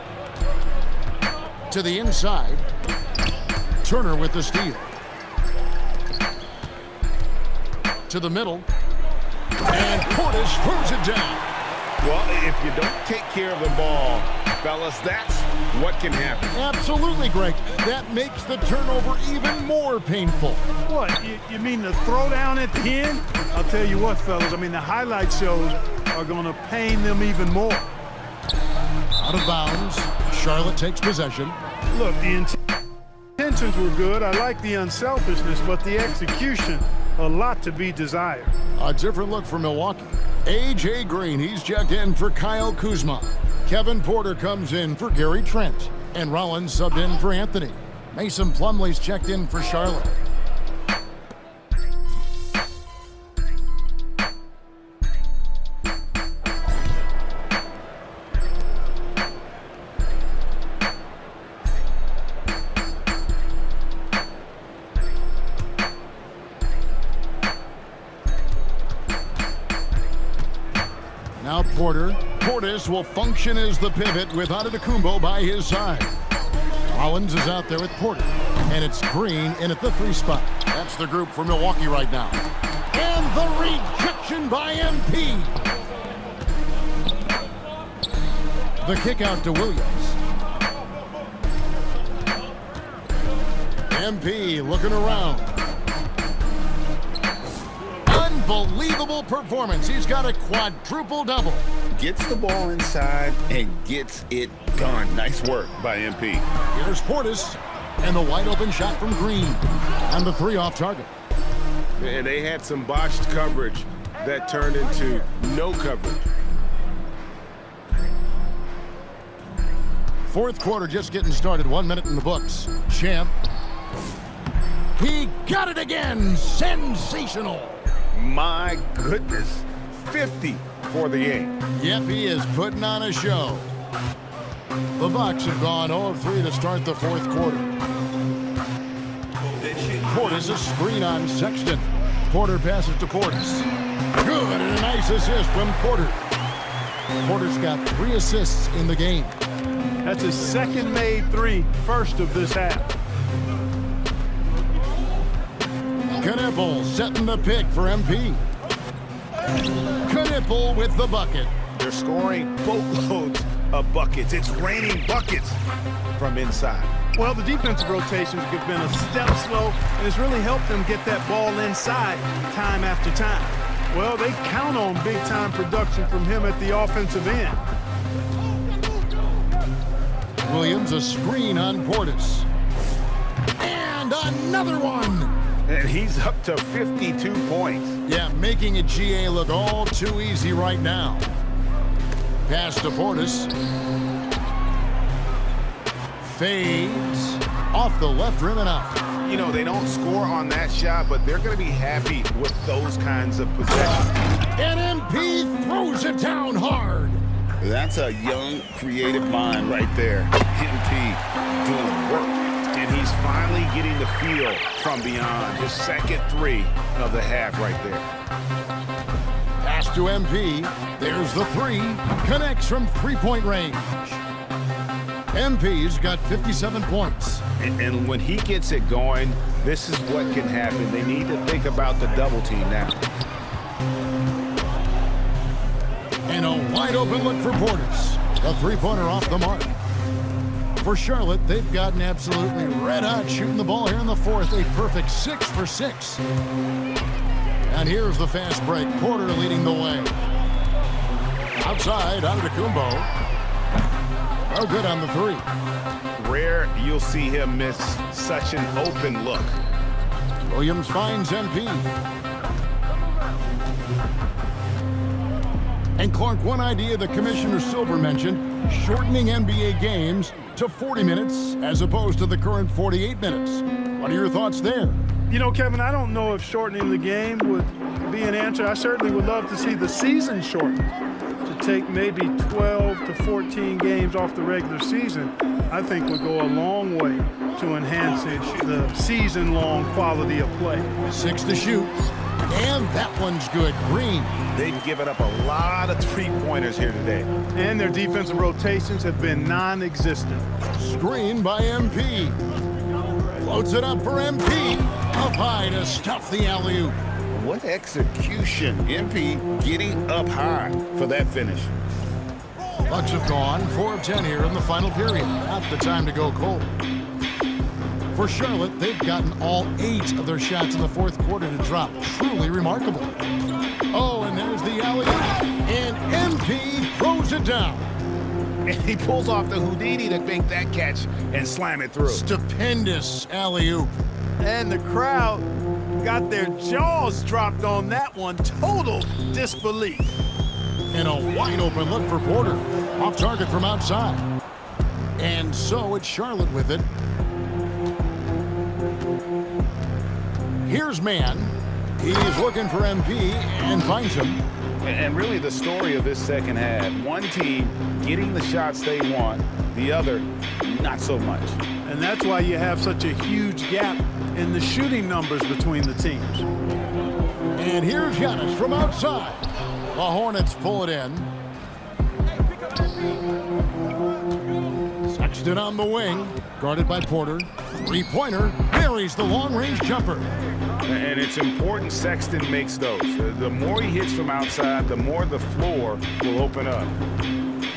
[SPEAKER 1] To the inside. Turner with the steal. To the middle. And Portis throws it down.
[SPEAKER 2] Well, if you don't take care of the ball, fellas, that's what can happen.
[SPEAKER 1] Absolutely, Greg. That makes the turnover even more painful.
[SPEAKER 4] What, you mean the throwdown at the end? I'll tell you what, fellas, I mean, the highlight shows are going to pain them even more.
[SPEAKER 1] Out of bounds. Charlotte takes possession.
[SPEAKER 4] Look, the intentions were good. I like the unselfishness, but the execution, a lot to be desired.
[SPEAKER 1] A different look for Milwaukee. A.J. Green, he's checked in for Kyle Kuzma. Kevin Porter comes in for Gary Trent. And Rollins subbed in for Anthony. Mason Plumlee's checked in for Charlotte. quarter, Portis will function as the pivot with Antetokounmpo by his side. Hollins is out there with Porter, and it's Green in at the 3 spot. That's the group for Milwaukee right now. And the rejection by MP. The kick out to Williams. MP looking around. Unbelievable performance. He's got a quadruple double.
[SPEAKER 2] Gets the ball inside and gets it done. Nice work by MP.
[SPEAKER 1] Here's Portis and the wide open shot from Green. And the 3 off target.
[SPEAKER 6] And they had some botched coverage that turned into no coverage.
[SPEAKER 1] Fourth quarter just getting started. 1 minute in the books. Champ. He got it again. Sensational.
[SPEAKER 6] My goodness. 50 for the game.
[SPEAKER 1] Yep, he is putting on a show. The Bucks have gone 0 of 3 to start the fourth quarter. Portis a screen on Sexton. Porter passes to Portis. Good, and a nice assist from Porter. Porter's got 3 assists in the game.
[SPEAKER 4] That's his second made 3, first of this half.
[SPEAKER 1] Knipple setting the pick for MP. Knipple with the bucket.
[SPEAKER 6] They're scoring boatloads of buckets. It's raining buckets from inside.
[SPEAKER 4] Well, the defensive rotations have been a step slow, and it's really helped them get that ball inside time after time. Well, they count on big-time production from him at the offensive end.
[SPEAKER 1] Williams a screen on Portis. And another one.
[SPEAKER 6] And he's up to 52 points.
[SPEAKER 1] Yeah, making a GA look all too easy right now. Pass to Portis. Fades off the left rim and out.
[SPEAKER 6] You know, they don't score on that shot, but they're going to be happy with those kinds of possessions.
[SPEAKER 1] And MP throws it down hard.
[SPEAKER 2] That's a young, creative mind right there. MP doing work.
[SPEAKER 6] And he's finally getting the feel from beyond. His second 3 of the half right there.
[SPEAKER 1] Pass to MP. There's the 3. Connects from 3-point range. MP's got 57 points.
[SPEAKER 6] And when he gets it going, this is what can happen. They need to think about the double team now.
[SPEAKER 1] And a wide open look for Portis. A 3-pointer off the mark. For Charlotte, they've gotten absolutely red hot shooting the ball here in the fourth. A perfect 6 for 6. And here's the fast break. Porter leading the way. Outside, Antetokounmpo. Oh, good on the 3.
[SPEAKER 6] Rare you'll see him miss such an open look.
[SPEAKER 1] Williams finds MP. And Clark, one idea that Commissioner Silver mentioned, shortening NBA games to 40 minutes as opposed to the current 48 minutes. What are your thoughts there?
[SPEAKER 4] You know, Kevin, I don't know if shortening the game would be an answer. I certainly would love to see the season shortened to take maybe 12 to 14 games off the regular season. I think would go a long way to enhancing the season-long quality of play.
[SPEAKER 1] 6 to shoot. And that one's good. Green.
[SPEAKER 6] They've given up a lot of 3-pointers here today.
[SPEAKER 4] And their defensive rotations have been non-existent.
[SPEAKER 1] Screen by MP. Floats it up for MP. Up high to stuff the alley-oop.
[SPEAKER 2] What execution. MP getting up high for that finish.
[SPEAKER 1] Bucks have gone 4 of 10 here in the final period. Not the time to go cold. For Charlotte, they've gotten all 8 of their shots in the fourth quarter to drop. Truly remarkable. Oh, and there's the alley-oop. And MP throws it down.
[SPEAKER 6] And he pulls off the Houdini to make that catch and slam it through.
[SPEAKER 1] Stupendous alley-oop.
[SPEAKER 4] And the crowd got their jaws dropped on that one. Total disbelief.
[SPEAKER 1] And a wide open look for Porter. Off target from outside. And so it's Charlotte with it. Here's Mann. He's looking for MP and finds him.
[SPEAKER 2] And really the story of this second half, one team getting the shots they want, the other not so much.
[SPEAKER 4] And that's why you have such a huge gap in the shooting numbers between the teams.
[SPEAKER 1] And here's Giannis from outside. The Hornets pull it in. Sexton on the wing, guarded by Porter. Three-pointer, buries the long-range jumper.
[SPEAKER 2] And it's important Sexton makes those. The more he hits from outside, the more the floor will open up.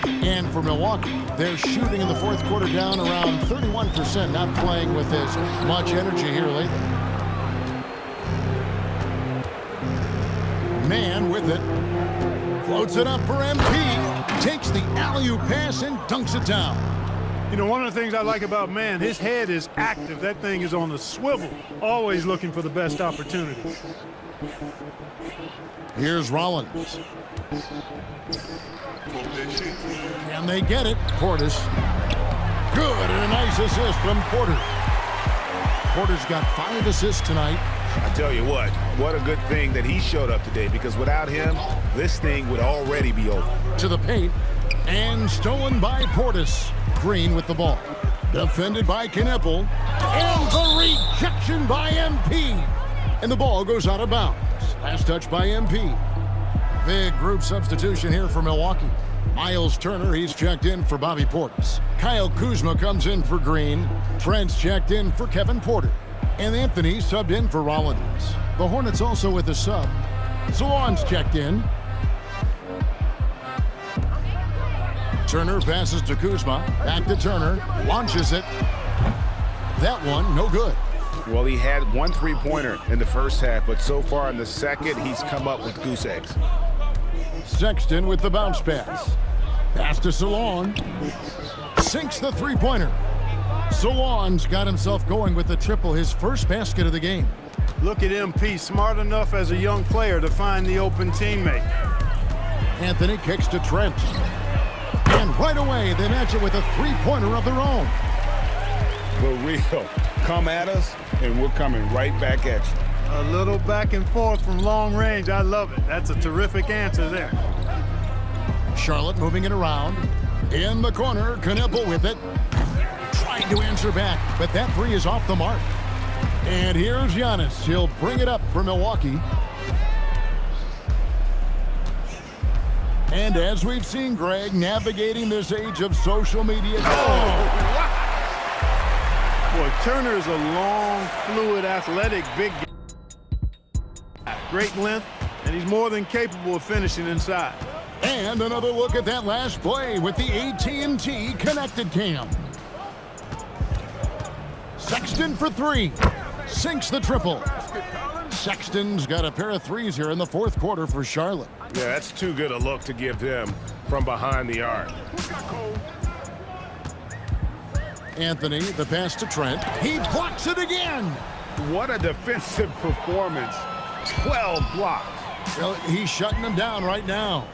[SPEAKER 1] And for Milwaukee, they're shooting in the fourth quarter down around 31%, not playing with as much energy here lately. Man with it. Floats it up for MP. Takes the alley-oop pass and dunks it down.
[SPEAKER 4] You know, one of the things I like about Man, his head is active. That thing is on the swivel, always looking for the best opportunity.
[SPEAKER 1] Here's Rollins. Can they get it? Portis. Good, and a nice assist from Porter. Porter's got 5 assists tonight.
[SPEAKER 2] I tell you what a good thing that he showed up today, because without him, this thing would already be over.
[SPEAKER 1] To the paint, and stolen by Portis. Green with the ball. Defended by Kneppel. And the rejection by MP. And the ball goes out of bounds. Last touch by MP. Big group substitution here for Milwaukee. Miles Turner, he's checked in for Bobby Portis. Kyle Kuzma comes in for Green. Trent's checked in for Kevin Porter. And Anthony subbed in for Rollins. The Hornets also with a sub. Salon's checked in. Turner passes to Kuzma. Back to Turner. Launches it. That one, no good.
[SPEAKER 2] Well, he had 1 3-pointer in the first half, but so far in the second, he's come up with goose eggs.
[SPEAKER 1] Sexton with the bounce pass. Pass to Salon. Sinks the three-pointer. Salon's got himself going with the triple, his first basket of the game.
[SPEAKER 4] Look at MP, smart enough as a young player to find the open teammate.
[SPEAKER 1] Anthony kicks to Trent. And right away, they match it with a three-pointer of their own.
[SPEAKER 2] For real. Come at us, and we're coming right back at you.
[SPEAKER 4] A little back and forth from long range. I love it. That's a terrific answer there.
[SPEAKER 1] Charlotte moving it around. In the corner, Kneppel with it. Tried to answer back, but that three is off the mark. And here's Giannis. He'll bring it up for Milwaukee. And as we've seen, Greg, navigating this age of social media.
[SPEAKER 4] Boy, Turner is a long, fluid, athletic, big guy. Great length, and he's more than capable of finishing inside.
[SPEAKER 1] And another look at that last play with the AT&T connected cam. Sexton for 3. Sinks the triple. Sexton's got a pair of threes here in the fourth quarter for Charlotte.
[SPEAKER 6] Yeah, that's too good a look to give them from behind the arc.
[SPEAKER 1] Anthony, the pass to Trent. He blocks it again.
[SPEAKER 2] What a defensive performance. 12 blocks.
[SPEAKER 1] Well, he's shutting them down right now.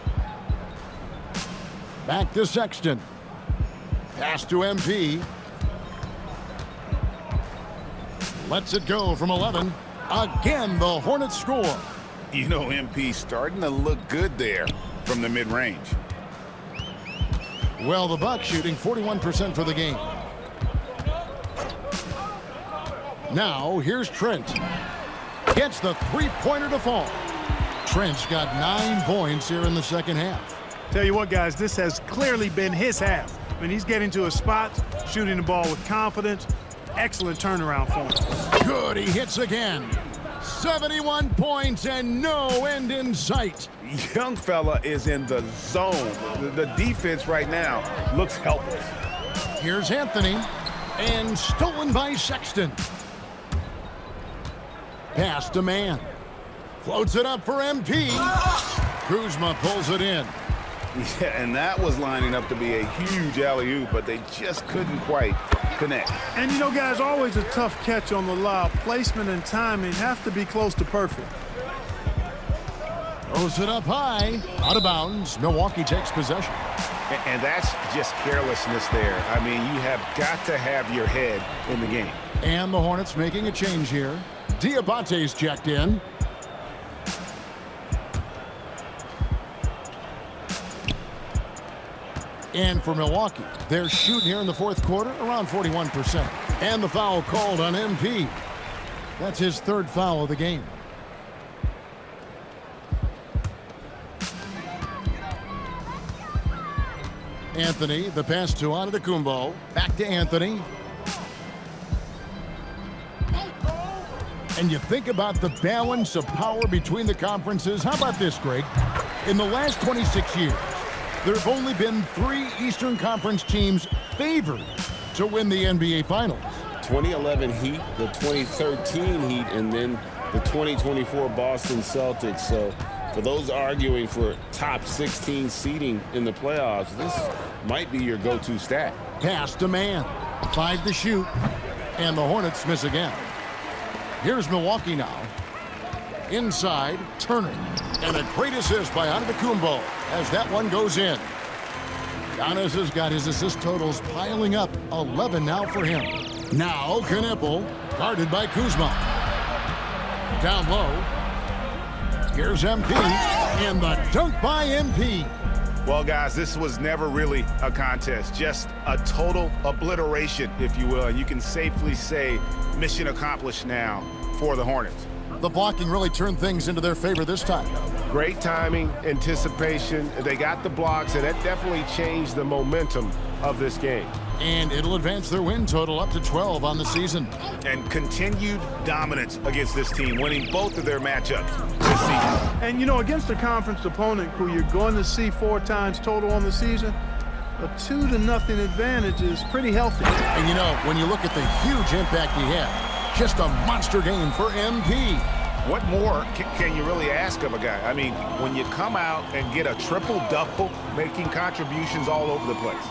[SPEAKER 1] Back to Sexton. Pass to MP. Lets it go from 11. Again, the Hornets score.
[SPEAKER 2] You know, MP starting to look good there from the mid-range.
[SPEAKER 1] Well, the Bucks shooting 41% for the game. Now, here's Trent. Gets the three-pointer to fall. Trent's got 9 points here in the second half.
[SPEAKER 4] Tell you what, guys, this has clearly been his half. I mean, he's getting to his spots, shooting the ball with confidence. Excellent turnaround for him.
[SPEAKER 1] Good, he hits again. 71 points and no end in sight.
[SPEAKER 2] Young fella is in the zone. The defense right now looks helpless.
[SPEAKER 1] Here's Anthony, and stolen by Sexton. Pass to Man. Floats it up for MP. Kuzma pulls it in.
[SPEAKER 2] Yeah, and that was lining up to be a huge alley-oop, but they just couldn't quite connect.
[SPEAKER 4] And you know, guys, always a tough catch on the lob. Placement and timing have to be close to perfect.
[SPEAKER 1] Throws it up high. Out of bounds. Milwaukee takes possession.
[SPEAKER 2] And that's just carelessness there. I mean, you have got to have your head in the game.
[SPEAKER 1] And the Hornets making a change here. Diabate's checked in. And for Milwaukee, they're shooting here in the fourth quarter around 41%. And the foul called on MP. That's his third foul of the game. Anthony, the pass to Antetokounmpo. Back to Anthony. And you think about the balance of power between the conferences. How about this, Greg? In the last 26 years, there have only been 3 Eastern Conference teams favored to win the NBA Finals.
[SPEAKER 2] 2011 Heat, the 2013 Heat, and then the 2024 Boston Celtics. So for those arguing for top 16 seeding in the playoffs, this might be your go-to stat.
[SPEAKER 1] Pass to man. 5 to shoot. And the Hornets miss again. Here's Milwaukee now. Inside, Turner. And a great assist by Antetokounmpo as that one goes in. Giannis has got his assist totals piling up. 11 now for him. Now Knipple, guarded by Kuzma. Down low. Here's MP, and the dunk by MP.
[SPEAKER 6] Well, guys, this was never really a contest, just a total obliteration, if you will. And you can safely say mission accomplished now for the Hornets.
[SPEAKER 1] The blocking really turned things into their favor this time.
[SPEAKER 6] Great timing, anticipation. They got the blocks, and that definitely changed the momentum of this game.
[SPEAKER 1] And it'll advance their win total up to 12 on the season.
[SPEAKER 6] And continued dominance against this team, winning both of their matchups this season.
[SPEAKER 4] And, you know, against a conference opponent who you're going to see 4 times total on the season, a 2-0 advantage is pretty healthy.
[SPEAKER 1] And, you know, when you look at the huge impact he had, just a monster game for MP.
[SPEAKER 6] What more can you really ask of a guy? I mean, when you come out and get a triple-double, making contributions all over the place.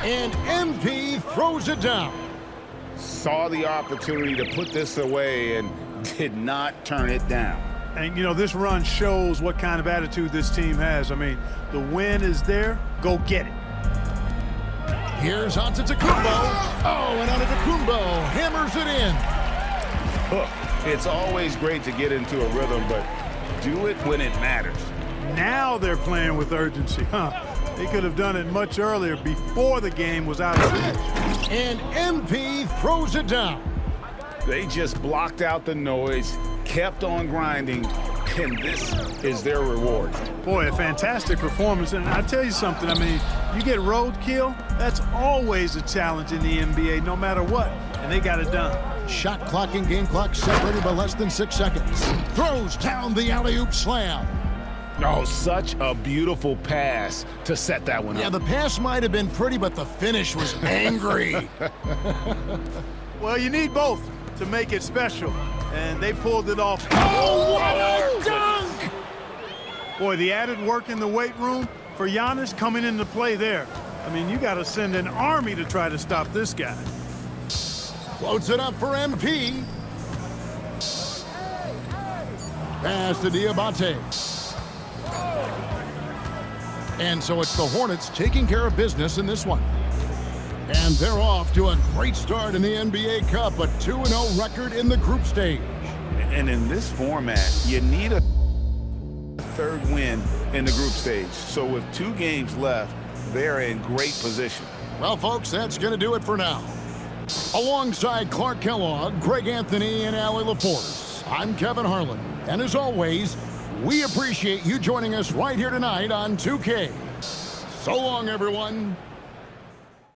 [SPEAKER 1] And MP throws it down.
[SPEAKER 2] Saw the opportunity to put this away and did not turn it down.
[SPEAKER 4] And, you know, this run shows what kind of attitude this team has. I mean, the win is there. Go get it.
[SPEAKER 1] Here's Antetokounmpo. Oh, and Antetokounmpo hammers it in.
[SPEAKER 6] It's always great to get into a rhythm, but do it when it matters.
[SPEAKER 4] Now they're playing with urgency, huh? They could have done it much earlier, before the game was out of reach.
[SPEAKER 1] And MP throws it down.
[SPEAKER 2] They just blocked out the noise, kept on grinding, and this is their reward.
[SPEAKER 4] Boy, a fantastic performance. And I tell you something, I mean, you get roadkill, that's always a challenge in the NBA, no matter what. And they got it done.
[SPEAKER 1] Shot clock and game clock separated by less than 6 seconds. Throws down the alley-oop slam.
[SPEAKER 6] Oh, such a beautiful pass to set that one up.
[SPEAKER 1] Yeah, the pass might have been pretty, but the finish was angry.
[SPEAKER 4] Well, you need both to make it special, and they pulled it off.
[SPEAKER 1] Oh, what a dunk!
[SPEAKER 4] Boy, the added work in the weight room for Giannis coming into play there. I mean, you got to send an army to try to stop this guy.
[SPEAKER 1] Floats it up for MP. Pass to Diabate. And so it's the Hornets taking care of business in this one. And they're off to a great start in the NBA Cup, a 2-0 record in the group stage.
[SPEAKER 2] And in this format, you need a third win in the group stage. So with 2 games left, they're in great position.
[SPEAKER 1] Well, folks, that's going to do it for now. Alongside Clark Kellogg, Greg Anthony, and Allie LaForce, I'm Kevin Harlan. And as always, we appreciate you joining us right here tonight on 2K. So long, everyone.